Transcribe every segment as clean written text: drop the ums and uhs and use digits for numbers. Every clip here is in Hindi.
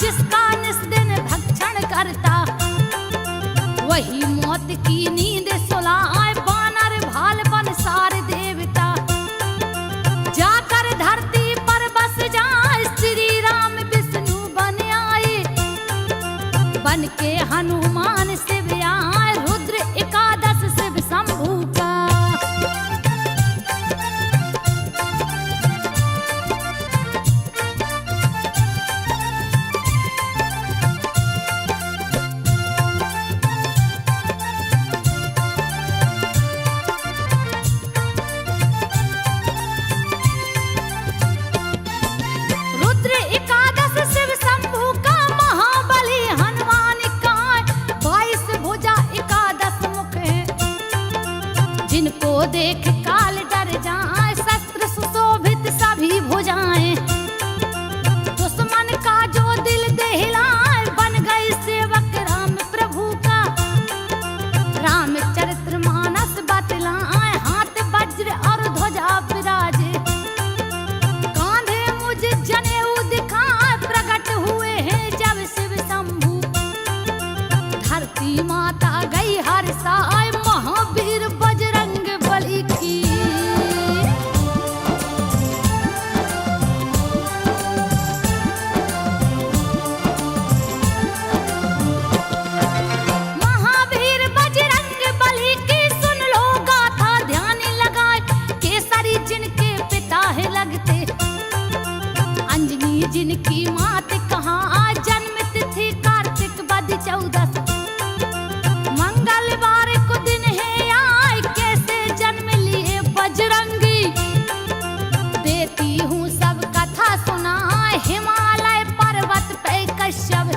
जिसका निस्दिन भक्षण करता, वही मौत की नींद सुलाए। बानर भाल बन सारे देवता, जाकर धरती पर बस जाए। श्री राम विष्णु बन आए, बन के हनुमान शिव आए। रुद्र एकादश शिव शंभू का, रुद्र एकादश शिव शंभू का, महाबली हनुमान का। 22 भुजा एकादश मुख है, जिनको देख काल डर जाए। शस्त्र सुशोभित सभी भुजाएं, दुश्मन का जो दिल दहलाए। बन गए सेवक राम प्रभु का, रामचरित्र मानस बतलाए। हाथ वज्र और ध्वजा विराजे, कांधे मुझ जनेऊ दिखाए। प्रकट हुए हैं जब शिव शंभू, धरती माता गई हर्षाए। महावीर बजरंग बली की, महावीर बजरंग बली की। सुन लो गाथा ध्यान लगाए, केसरी जिनके पिता है लगते, अंजनी जिनकी मात कहाँ। जन्म तिथि कार्तिक वद 14, मंगलवार को दिन है आए। कैसे जन्म लिए बजरंगी, देती हूँ सब कथा सुनाए। हिमालय पर्वत पे कश्यप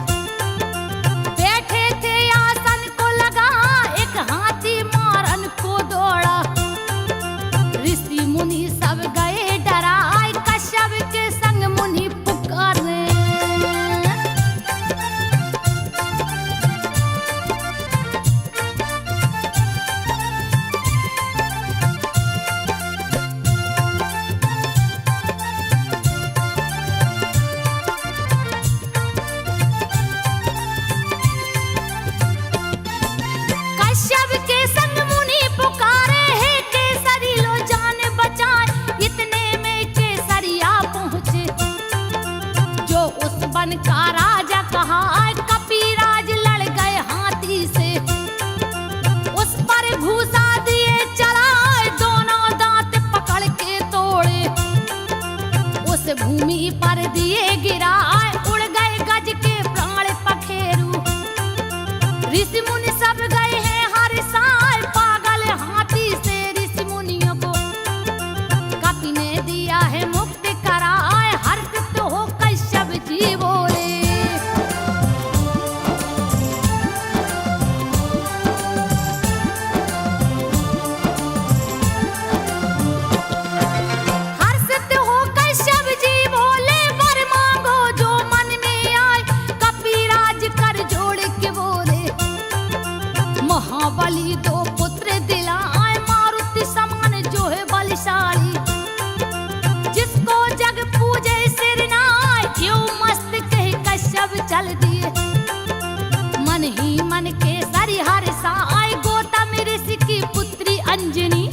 बैठे थे, आसन को लगा। एक हाथी मारन को दौड़ा, ऋषि मुनि सब गए डराए। कश्यप के संग मुनि पुकारे, कश्यप के संग मुनि पुकारे हैं। केसरी लो जान बचाए, इतने में केसरिया पहुँचे, जो उस वन का राजा कहा। कपिराज लड़ गए हाथी से, उस पर घूसा दिए चलाए। दोनों दांत पकड़ के तोड़े, उस भूमि पर दिए गिराए। उड़ गए गज के प्राण पखेरु, ऋषि मुनि सब गए हैं हर्षाए। पागल हाथी से ऋषि मुनियों को, कपि ने दिया है मुक्ति कराए। हर्षित हो कश्यप जी बोले, हर्षित हो कश्यप जी बोले। वर मांगो जो मन में आए, कपिराज कर जोड़ के बोले। महाबली 2 पुत्र दिलाए, मारुति समान जो है बलशाली। जिसको जग पूजे सिर नाय, क्यों मस्त कहे कश्यप चल दिए। मन ही मन के सरि हर्षाए। गौतम ऋषि की पुत्री अंजनी,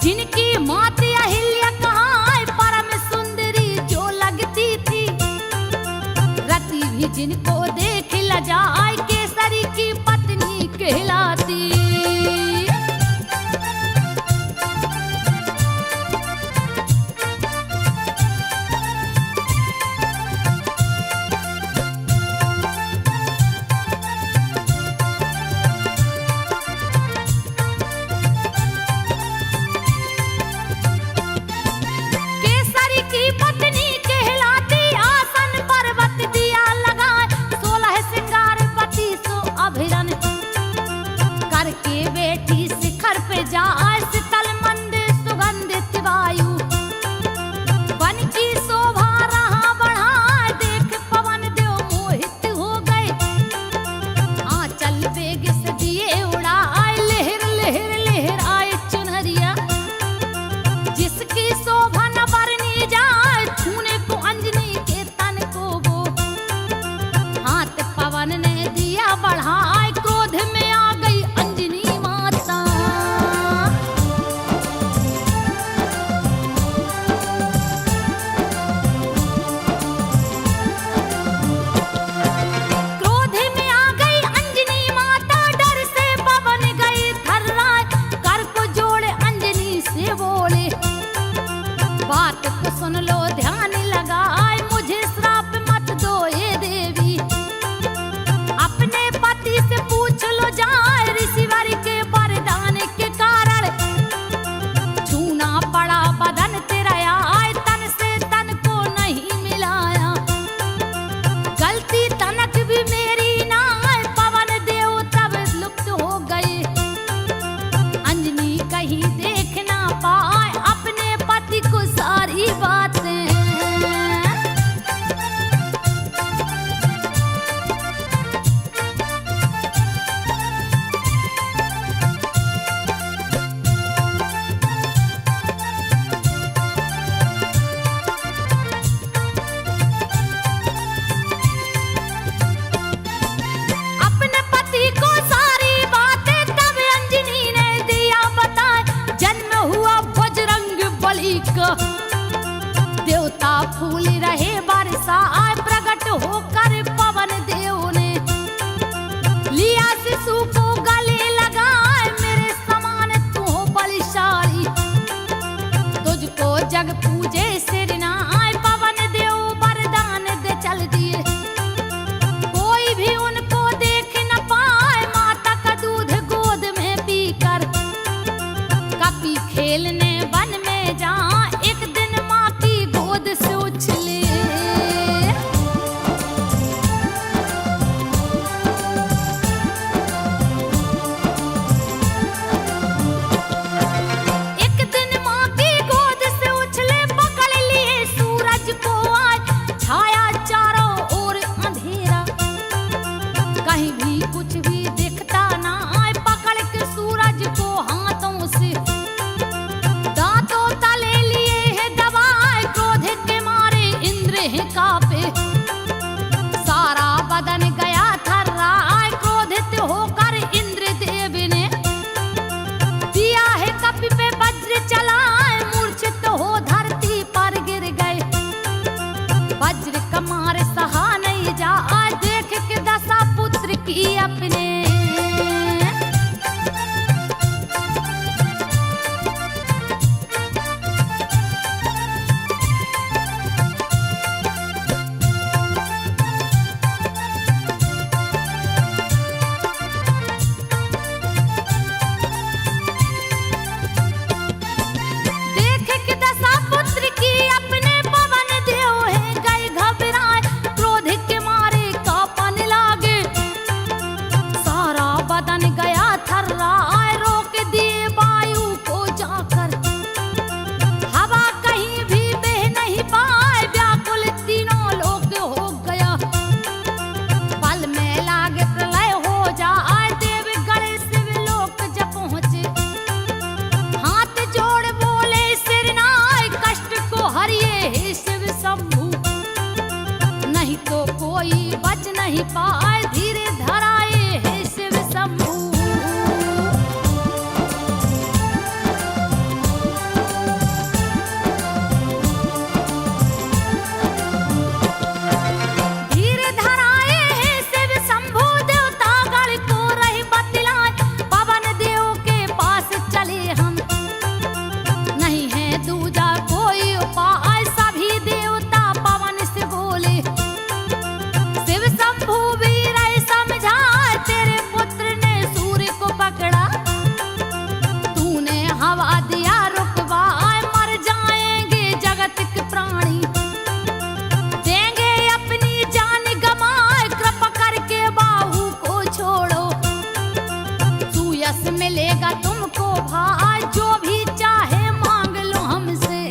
जिनकी मात अहिल्या कहाँ। परम सुंदरी जो लगती थी, रति भी जिनको देख लजाए। केसरी की पत्नी कहलाती, केसरी की पत्नी कहलाती। आसन पर्वत दिया लगाए, 16 श्रृंगार 32 अभिरन। नहीं पाए धीरे धराए हे शिव शंभू। धीरे धराए हे शिव शंभू देवता गण को रही बतलाए पवन देव के पास चले हम नहीं है दूजा कोई उपाय सभी देवता पवन से बोले शिव शंभू वीर समझा तेरे पुत्र ने सूर्य को पकड़ा तूने हवा दिया रुकवाए मर जाएंगे जगत के प्राणी देंगे अपनी जान गमाए कृपा करके बाहु को छोड़ो सुयस मिलेगा तुमको भाई जो भी चाहे मांग लो हमसे।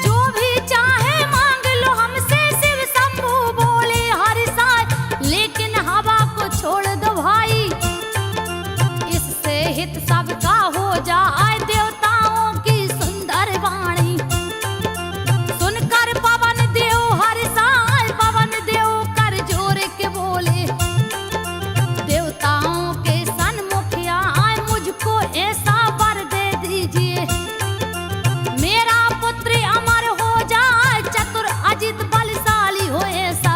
जो भी चाहे मांग लो हमसे शिव शंभू बोले हर साल लेकिन हवा को छोड़ दो भाई इससे हित सबका हो जाए देवताओं की सुंदर वाणी सुनकर पवन देव हर साल पवन देव कर जोर के बोले देवताओं के सन्मुख आए मुझको ऐसा वर दे दीजिए मेरा पुत्र अमर हो जाए चतुर अजित बलशाली हो ऐसा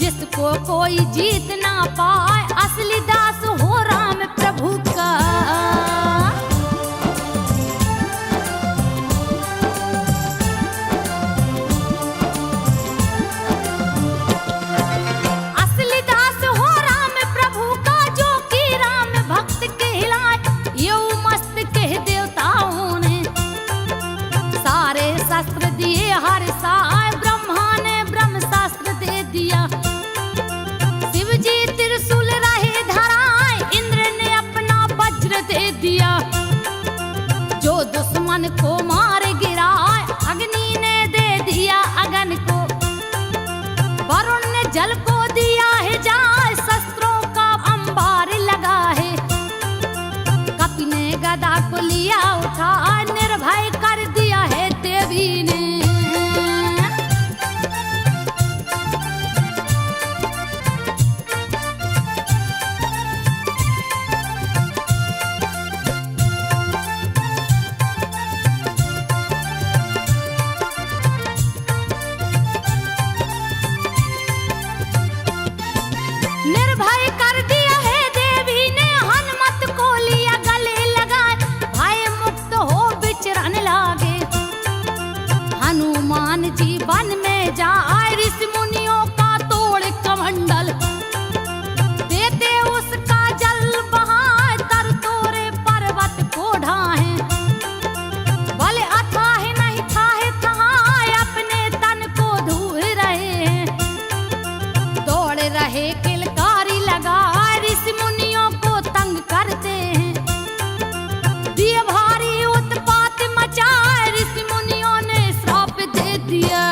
जिसको कोई जीत ना पाए असली दास हो राम प्रभु का। असली दास हो राम प्रभु का जो कि राम भक्त कहलाए यो मस्त कह देवताओं ने सारे शस्त्र दिए हर साय ब्रह्मा ने ब्रह्म शास्त्र दे दिया शिव जी त्रिशूल रहे धराए इंद्र ने अपना वज्र दे दिया जो दुश्मन को मार गिराए अग्नि ने दे दिया अगन को वरुण ने जल को दिया है जाए शस्त्रों का अंबार लगा है कपि ने गदा को लिया उठा निर्भय कर दिया है देवी ने। निर्भय कर दिया है देवी ने हनुमत को लिया गले लगाए भय मुक्त हो विचरण लागे हनुमान जी वन में जाए ऋषि मुनियों का तोड़ कमंडल देते उसका जल बहाए तर तोरे पर्वत को ढाहे बल अथाह नहीं थाहे थहाए अपने तन को धूल रहे हैं दौड़ रहे किलकारी लगा ऋषि मुनियों को तंग करते हैं दिए भारी उत्पात मचाए ऋषि मुनियों ने श्राप दे दिया।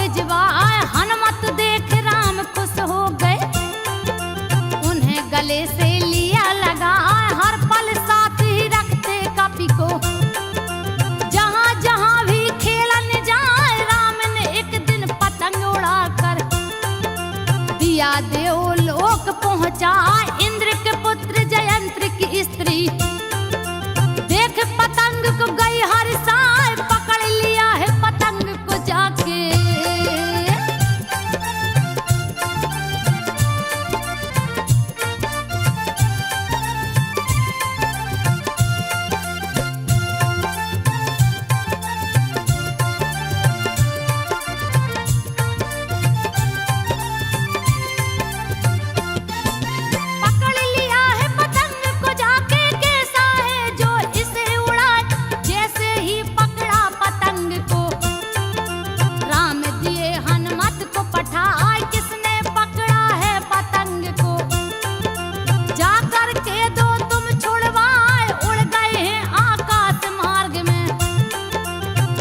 भिजवाए। हनुमत देख राम खुश हो गए, उन्हें गले से लिया लगाए। हर पल साथ ही रखते कपि को, जहां जहां भी खेलन जाए। राम ने एक दिन पतंग उड़ाकर दिया देवलोक पहुंचा। इंद्र के पुत्र जयंत्र की स्त्री देख पतंग को गई हर साय, पकड़ लिया है पतंग को जाके। पकड़ लिया है पतंग को जाके, कैसा है जो इसे उड़ाए। जैसे ही पकड़ा पतंग को, राम दिए हनुमत को पठाए। किसने पकड़ा है पतंग को, जा कर के दो तुम छुड़वाए। उड़ गए हैं आकाश मार्ग में,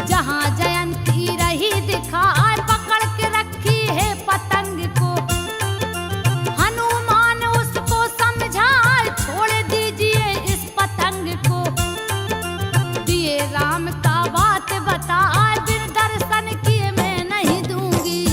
जहां जयंती रही दिखाए। पकड़ के रखी है पतंग को, हनुमान उसको समझाए। छोड़ दीजिए इस पतंग को, दिए राम का बात बताए। बिन दर्शन किए मैं नहीं दूंगी।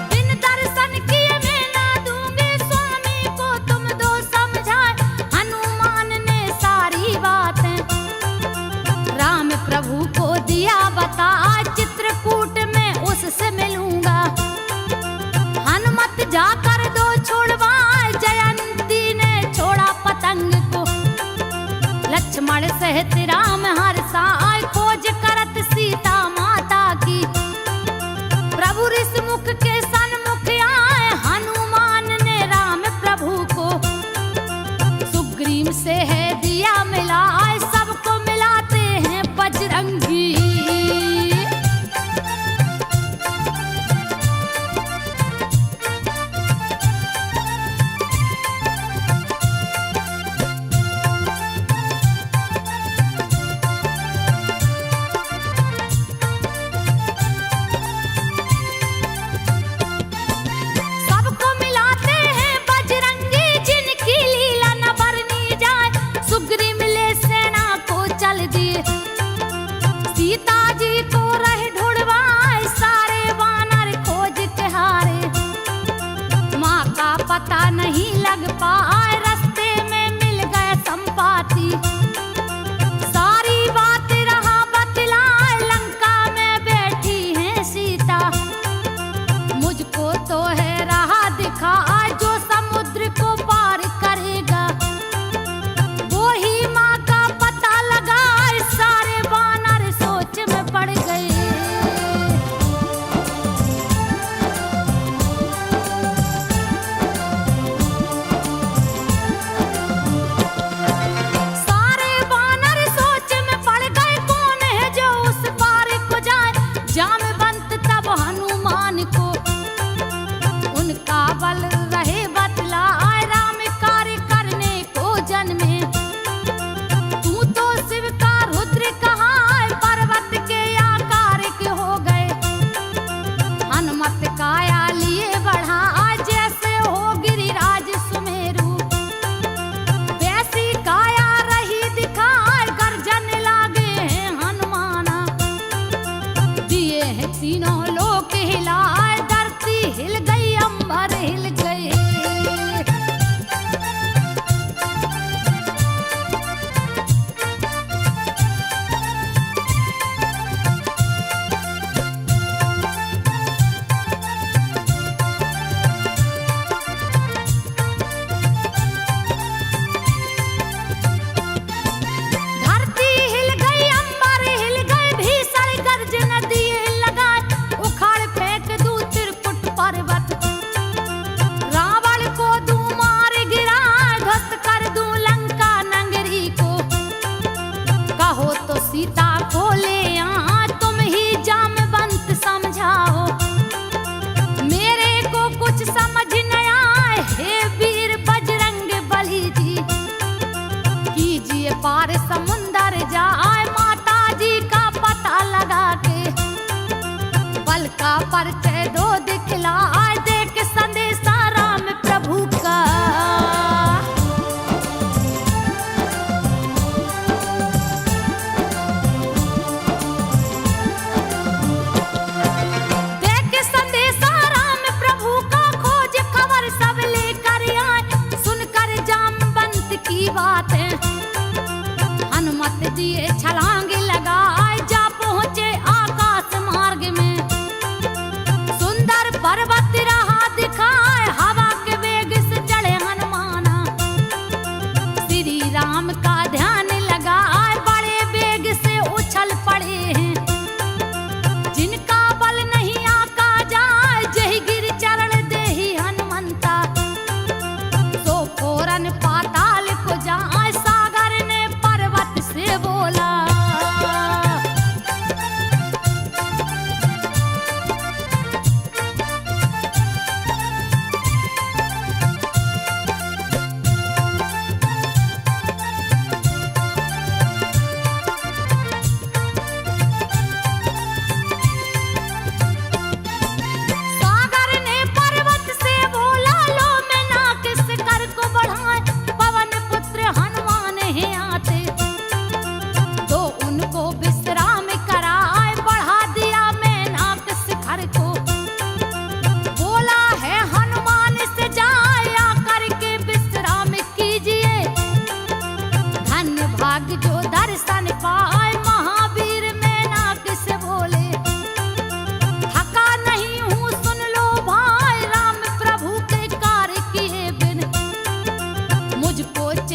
बिन दर्शन किए मैं ना दूंगी, स्वामी को तुम दो समझाए। हनुमान ने सारी बातें राम प्रभु को दिया बता। चित्रकूट में उससे मिलूंगा, हनुमत जाकर दो छुड़वाए। जयंती ने छोड़ा पतंग को, लक्ष्मण सहित राम हर साय। खोज करत सीता माता की, प्रभु ऋषिमुख के सन्मुख आए। हनुमान ने राम प्रभु को सुग्रीव से है दिया मिलाए। सबको मिलाते हैं बजरंगी। सबको मिलाते हैं बजरंगी, जिनकी लीला न बरनी जाए।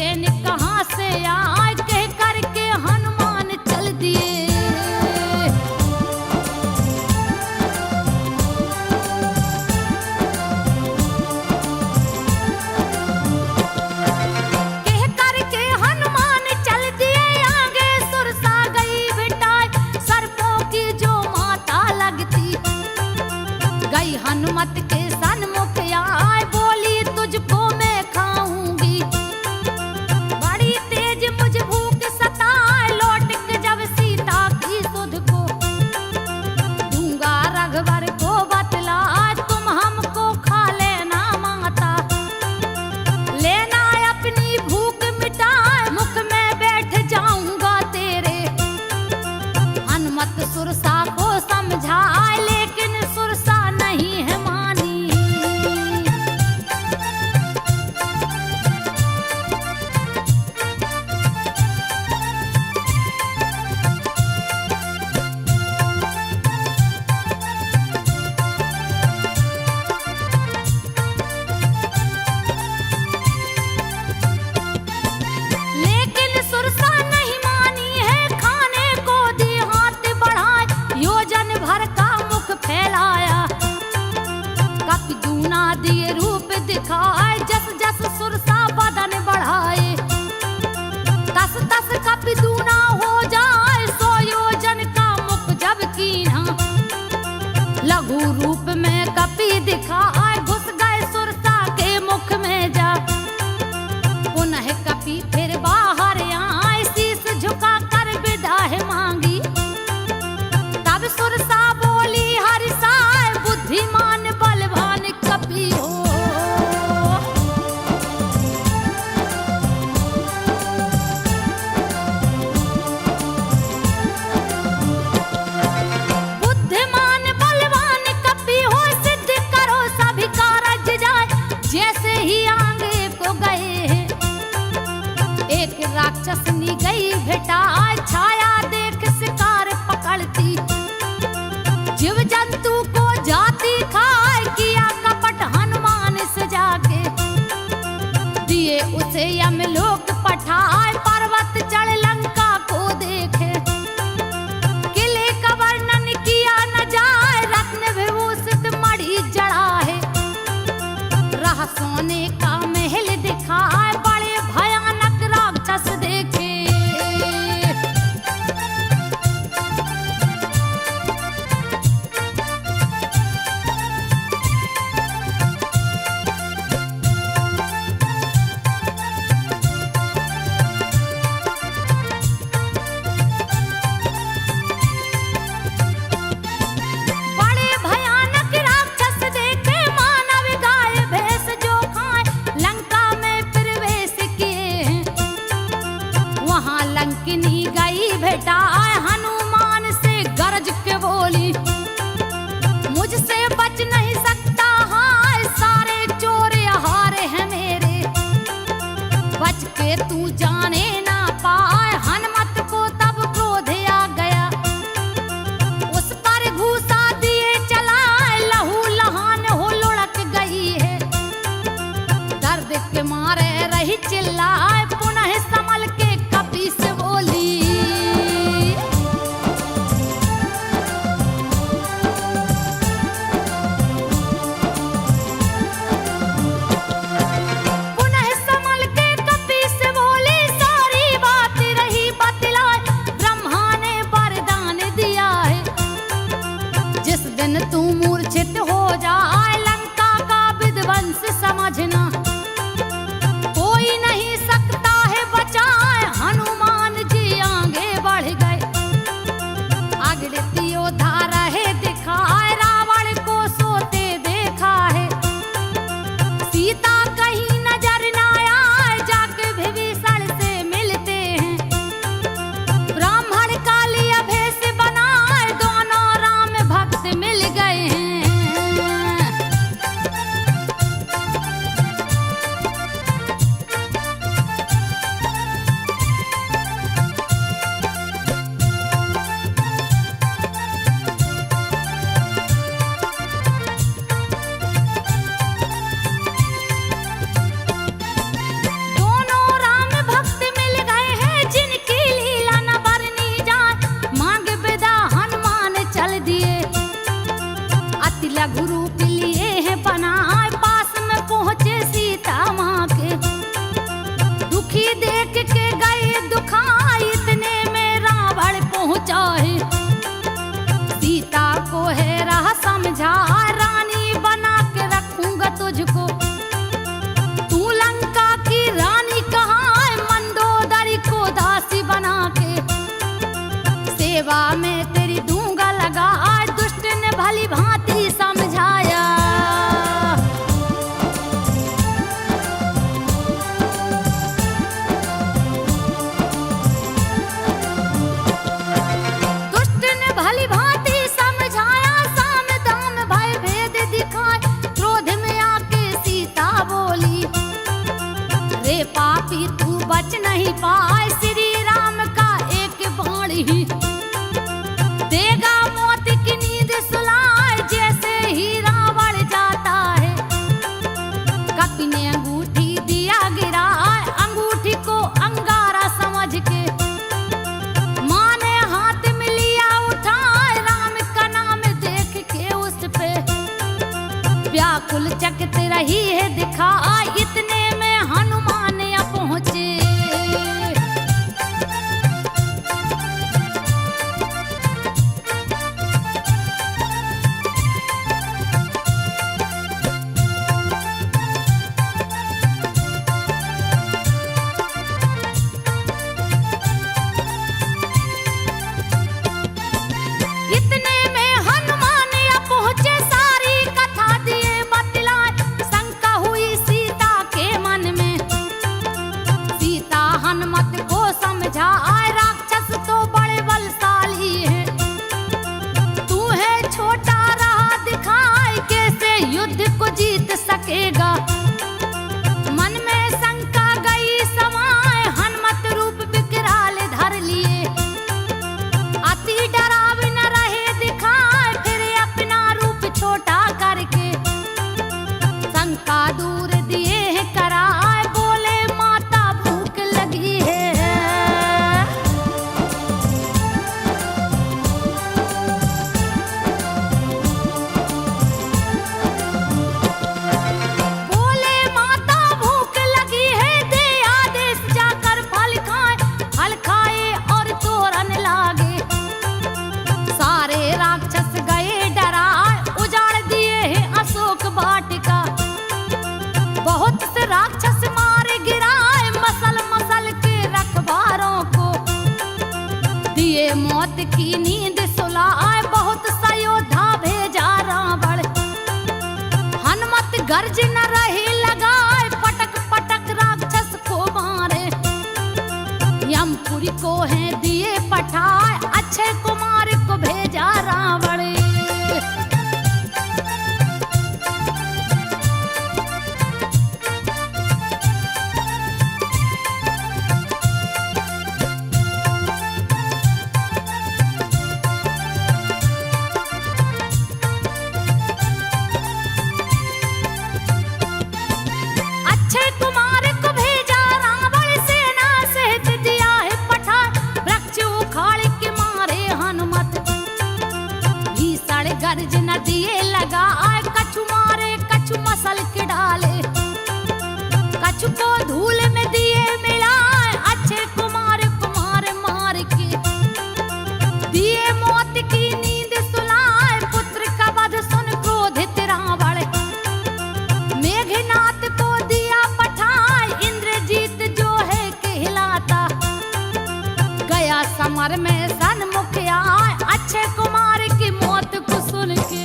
चैन कहाँ से आए, कह करके हनुमान चल दिए। कह करके हनुमान चल दिए, आगे सुरसा गई बिटाए, सर्पों की जो माता लगती। गई हनुमत के सन्मुख आए, बोली तुझको मैं खाऊंगी। बड़ी तेज मुझ भूख सताए, लौट के जब सीता की सुध को दूंगा रघुवर को बतला, तुम हमको खा लेना माता। लेना अपनी भूख मिटाए, मुख में बैठ जाऊंगा तेरे। हनुमत सुरसा को समझाए, लेकिन सुरसा नहीं है मानी। लेकिन सुरसा नहीं मानी है, खाने को दी हाथ बढ़ाए, योजन भर का मुख फैलाया। कपि दूना दिए रूप दिखाए, जस जस सुरसा बदन बढ़ाए। तस तस कपि दूना हो जाए, सो योजन का मुख जब कीन्हा। लघु रूप में कपि दिखाए, घुस गए सुरसा के मुख में जा। पुनः कपि फिर बाहर आए, शीस झुका कर विदाई मांगी। तब सुरसा बोली हरिसाए, बुद्धिमान बलवान कपि हो। बुद्धिमान बलवान कपि हो, सिद्ध करो सभी कारज जाए। जैसे ही आगे को गए हैं, एक राक्षसनी गई भेटाए, छाया देख शिकार पकड़ती। जीव जंतु को जाती खाए, किया कपट हनुमान से जाके। दिए उसे यमलोक पठाए, पर्वत चढ़ लंका को देखे। किले का वर्णन किया न जाए, रत्न विभूषित मणि जड़ा है। रह सोने का महल दिखाए, बड़े भयानक राक्षस देखे। बड़े भयानक राक्षस देखे, मानव गाय भैंस जो खाए, लंका में प्रवेश किए। वहां लंकिनी गई भेटाए, हनुमान से गरज के बोली। मुझसे बच नहीं सकता हाय, सारे चोर हार हैं मेरे। बच के तू जाने ना पाए, हनुमत को तब क्रोध आ गया। उस पर घूसा दिए चलाए, लहू लहान हो लुढ़क गई है। दर्द के मारे रही चिल्लाए, पुनः संभल के कपि से बोली। पुनः संभल के कपि से बोली, सारी बात रही पापी तू बच नहीं पाए, श्री राम का एक बाण ही देगा मौत की नींद सुलाए, जैसे ही रावण जाता है। कपि ने अंगूठी दिया गिराए, अंगूठी को अंगारा समझ के माँ ने हाथ में लिया उठाए, राम का नाम देख के उस पे व्याकुल चकते रही है दिखाई, इतने में हनुमान आ पहुंचे। इतने में हनुमान आ पहुंचे, सारी कथा दिए बतलाए, शंका हुई सीता के मन में। सीता हनुमत को समझाए, राक्षस तो बड़े बलशाली है, तू है छोटा रहा दिखाए, कैसे युद्ध को जीत सकेगा। मन में शंका गई समाए, हनुमत रूप विकराल धर लिए, अति डराव न रहे दिखाए, फिर अपना रूप छोटा करके शंका दूर दिए है कराए, बोले माता भूख लगी है। बोले माता भूख लगी है, दे आदेश जाकर फल खाए और तोरन लागे। सारे राक्षस गए डराए, उजाड़ दिए हैं अशोक वाटिका, बहुत से राक्षस मारे गिराए, मसल मसल के रखवारों को दिए मौत की नींद सुलाए, बहुत सा योद्धा भेजा रावण, हनुमत गर्ज न रहे लगाए, पटक पटक राक्षस को मारे। यमपुरी को है दिए पठाए, अक्षय कुमार को भेजा रावण। अक्षय कुमार को भेजा रावण, सेना सहित दिया है पठा, वृक्ष उखाड़ के मारे हनुमत, भीषण गर्ज न दिए लगाए, कछु मारे कछु मसल के डाले, कछु को धूल में दिए मिलाए, अक्षय कुमार मार के दिए मौत की नींद सुलाए, पुत्र का वध सुन क्रोधित रावण, मेघनाथ को दिया पठाए, इंद्रजीत जो है कहलाता, गया समर में सन्मुख आए, अक्षय कुमार की मौत को सुन के।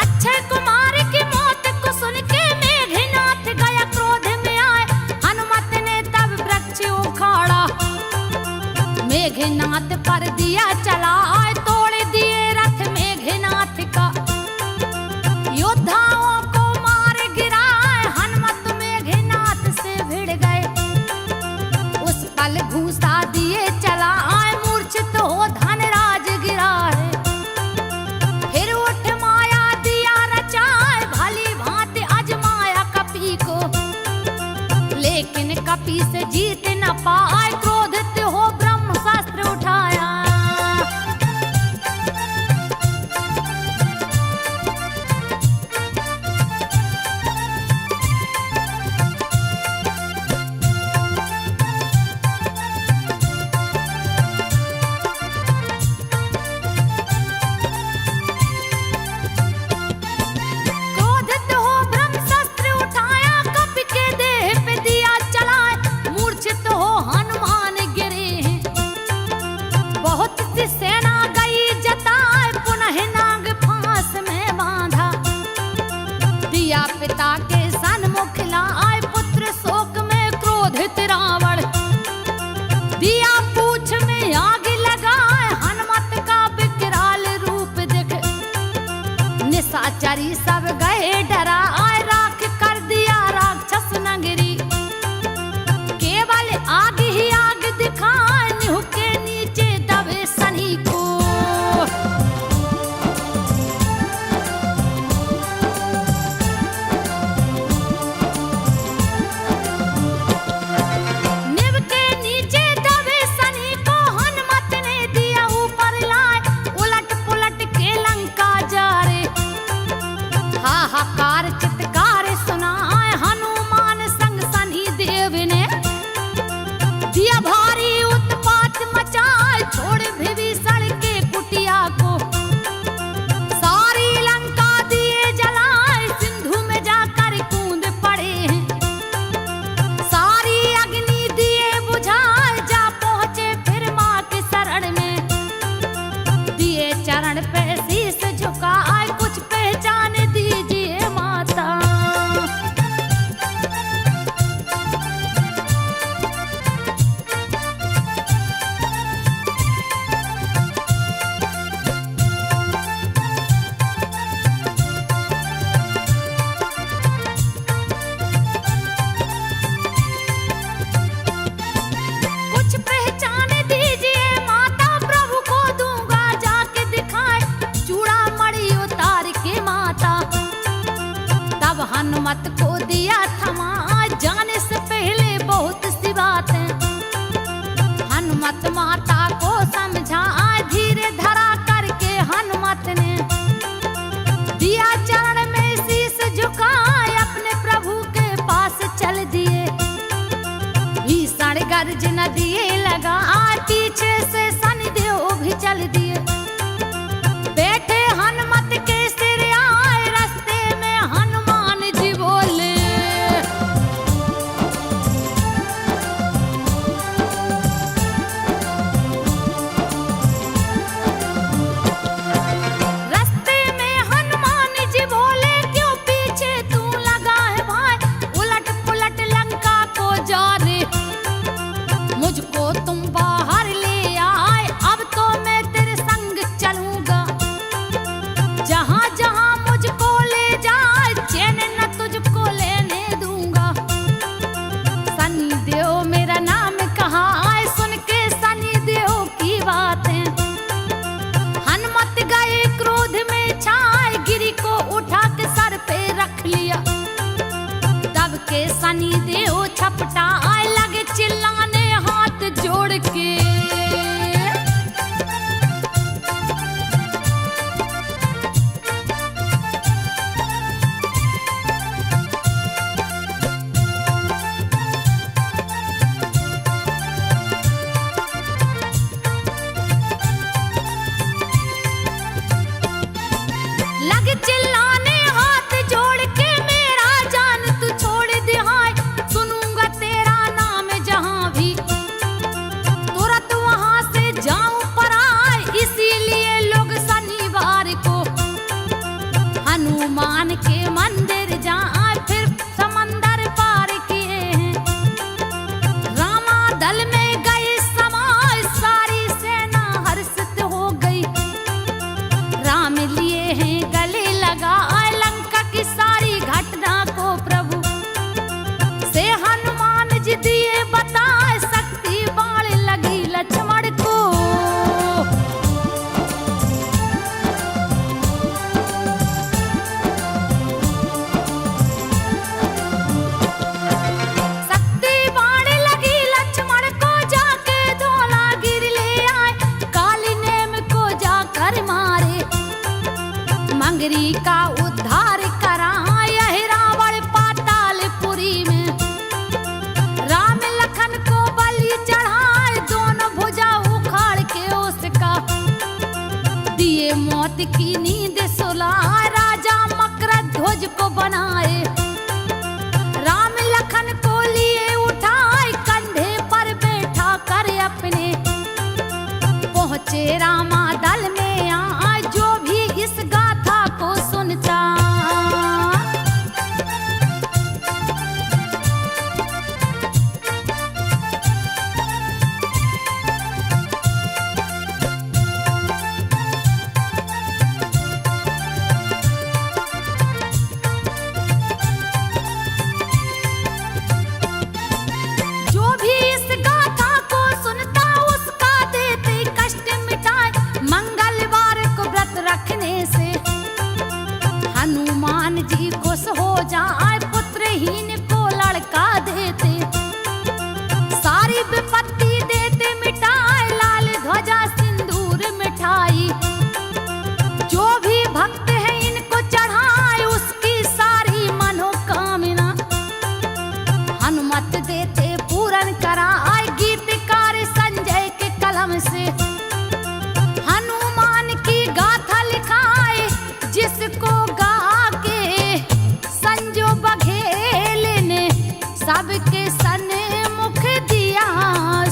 अक्षय कुमार की मौत को सुन के मेघनाथ गया क्रोध में आए, हनुमत ने तब वृक्ष उखाड़ा, मेघनाथ पर दिया चलाए, तोड़ दिए रथ मेघनाथ का, योद्धाओं को मार गिराए, हनुमत मेघनाथ से भिड़ गए, उस पल घूसा दिए चलाए, मूर्छित हो धनराज गिरा है। फिर उठ माया दिया रचाए, भली भांति अजमाया कपि को, लेकिन कपि से जीत न पाए, क्रोधित हो ब्रह्मास्त्र उठाया। पुजारी सब गए डरा आए राख कर दिया राक्षस नगरी केवल आग ही आग दिखाए निहू के नीचे दबे सनी को निव के नीचे दबे सनी को हनुमत ने दिया ऊपर लाए उलट पुलट के लंका जा रे हाहाकार चित्कार सुनाए हनुमान संग सनी देव ने दिया भारी उत्पात मचाए छोड़ विभीषण के कुटिया को सारी लंका दिए जलाए सिंधु में जाकर कूद पड़े हैं सारी अग्नि दिए बुझाए जा पहुंचे फिर मां के शरण में दिए चरण पे शीस झुकाए कुछ पहचान दीजिए माता कुछ पहचान दीजिए माता प्रभु को दूंगा जाके दिखाए चूड़ा मणि उतार के माता तब हनुमत को दिया थमा जाने से पहले बहुत सी बातें हनुमत माता को समझा धीरे धरा करके हनुमत ने दिया चरण में शीस झुकाए अपने प्रभु के पास चल दिए भीषण गर्जन दिए लगा पीछे से शनिदेव भी चल दिए बैठे हनुमत के सिर आए रास्ते में हनुमान जी बोले रास्ते में हनुमान जी बोले क्यों पीछे तू लगा है भाई उलट पुलट लंका को जा रे मुझको तुम बाहर ले आए अब तो मैं तेरे संग चलूंगा जहां जहां मुझको ले जाए चैन न तुझको लेने दूंगा सनी देव मेरा नाम कहा आए सुन के सनी देव की बातें हनुमत गए क्रोध में छाए गिरी को उठा के सर पे रख लिया तब के सनी देव छपटा आए लगे चिल्लाने हाथ जोड़ के लगे चिल्लाने हाथ जोड़ के मेरा जान तू छोड़ दे हाय सुनूंगा तेरा नाम जहां भी तुरंत वहां से जाऊं पर आए इसीलिए लोग शनिवार को हनुमान के मंदिर जाए फिर समंदर पार किए हैं रामा दल में गए समाए सारी सेना हर्षित हो गई राम लिए हैं गले लगा लंका की सारी घटना को प्रभु से हनुमान जी दिए बताए शक्ति बाण लगी लक्ष्मण को शक्ति बाण लगी लक्ष्मण को जाके धौला गिर ले आए काली नेम को जाकर मारे मंगरी का उद्धार करा यह रावण पातालपुरी में राम लखन को बलि चढ़ाए दोनों भुजा उखाड़ के उसका दिए मौत की नींद सुलाए राजा मकरध्वज को बनाए राम लखन को लिए उठाए कंधे पर बैठा कर अपने पहुंचे रामा दल में आए जो भी इस गाथा को सुनता रखने से हनुमान जी खुश हो जाए, पुत्रहीन को लड़का देते, सारी विपत्ति देते मिटाए, लाल ध्वजा सिंदूर मिठाई। जो भी भक्त है इनको चढ़ाए, उसकी सारी मनोकामना हनुमत देते पूर्ण कराए। गीतकार संजय के कलम से हनुमान की गाथा लिखाए, जिसको गा के संजो बघेल ने सबके सन्मुख दिया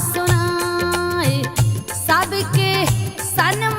सुनाए, सबके सन्मुख